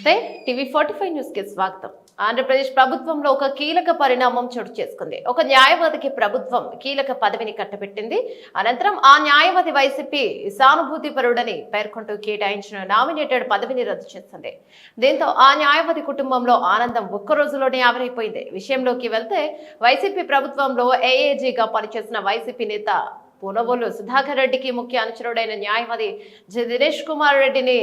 నమస్తే TV 45 news కి స్వాగతం. ఆంధ్రప్రదేశ్ ప్రభుత్వంలో ఒక కీలక పరిణామం చోటు చేసుకుంది. ఒక న్యాయవాదికి ప్రభుత్వం కీలక పదవిని కట్టబెట్టింది. అనంతరం ఆ న్యాయవాది వైసీపీ సానుభూతిపరుడని పేర్కొంటూ కేటాయించిన నామినేటెడ్ పదవిని రద్దు చేసింది. దీంతో ఆ న్యాయవాది కుటుంబంలో ఆనందం ఒక్క రోజులోనే ఆవిరైపోయింది. విషయంలోకి వెళ్తే వైసీపీ ప్రభుత్వంలో ఏఏజీగా పనిచేసిన వైసీపీ నేత పూనవోలు సుధాకర్ రెడ్డికి ముఖ్య అనుచరుడైన న్యాయవాది దినేష్ కుమార్ రెడ్డిని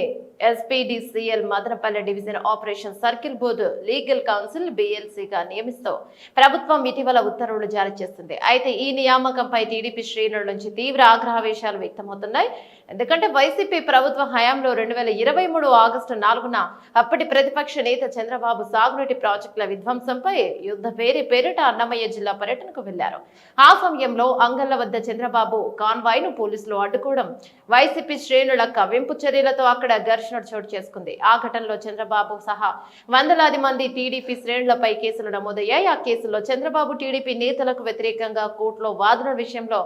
SPDCL Madanapalle division operation circle board legal council BLCగా నియమిస్తూ ప్రభుత్వం ఇటీవల ఉత్తర్వులు జారీ చేస్తుంది. అయితే ఈ నియామకంపై టీడీపీ శ్రేణుల నుంచి తీవ్ర ఆగ్రహవేశాలు వ్యక్తమవుతున్నాయి. ఎందుకంటే వైసీపీ ప్రభుత్వ హయాంలో 2023 ఆగస్టు 4న అప్పటి ప్రతిపక్ష నేత చంద్రబాబు సాగునీటి ప్రాజెక్టుల విధ్వంసంపై యుద్ధ పేరిట అన్నమయ్య జిల్లా పర్యటనకు వెళ్లారు. ఆ సమయంలో అంగళ్ల వద్ద చంద్రబాబు కాన్వాయ్ ను పోలీసులు అడ్డుకోవడం, వైసీపీ శ్రేణుల కవ్వింపు చర్యలతో అక్కడ ఘర్షణ చోటు చేసుకుంది. ఆ ఘటనలో చంద్రబాబు సహా వందలాది మంది టీడీపీ శ్రేణులపై కేసులు నమోదయ్యాయి. ఆ కేసుల్లో చంద్రబాబు టీడీపీ నేతలకు వ్యతిరేకంగా కోర్టులో వాదన విషయంలో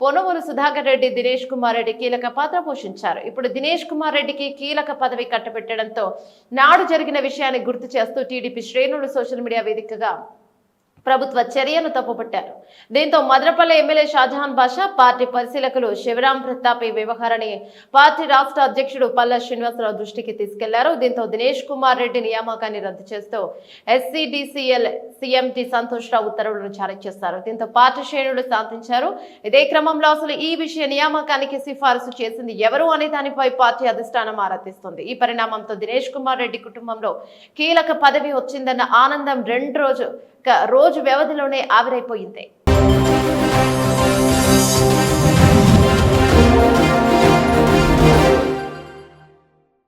పొనవోలు సుధాకర్ రెడ్డి, దినేష్ కుమార్ రెడ్డి కీలక పాత్ర పోషించారు. ఇప్పుడు దినేష్ కుమార్ రెడ్డికి కీలక పదవి కట్టబెట్టడంతో నాడు జరిగిన విషయాన్ని గుర్తు చేస్తూ టీడీపీ శ్రేణులు సోషల్ మీడియా వేదికగా ప్రభుత్వ చర్యను తప్పుపట్టారు. దీంతో మదనపల్లె ఎమ్మెల్యే షాజహాన్ బాషా, పార్టీ పరిశీలకులు శివరాం ప్రతాప్ ఈ వ్యవహారాన్ని పార్టీ రాష్ట్ర అధ్యక్షుడు పల్లా శ్రీనివాసరావు దృష్టికి తీసుకెళ్లారు. దీంతో దినేష్ కుమార్ రెడ్డి నియామకాన్ని రద్దు చేస్తూ SCDCL CMT సంతోష్ రావు ఉత్తర్వులను జారీ చేశారు. దీంతో పార్టీ శ్రేణులు శాంతించారు. ఇదే క్రమంలో అసలు ఈ విషయ నియామకానికి సిఫారసు చేసింది ఎవరు అనే దానిపై పార్టీ అధిష్టానం ఆరాధిస్తుంది. ఈ పరిణామంతో దినేష్ కుమార్ రెడ్డి కుటుంబంలో కీలక పదవి వచ్చిందన్న ఆనందం రోజు వ్యవధిలోనే ఆవిరైపోయింది.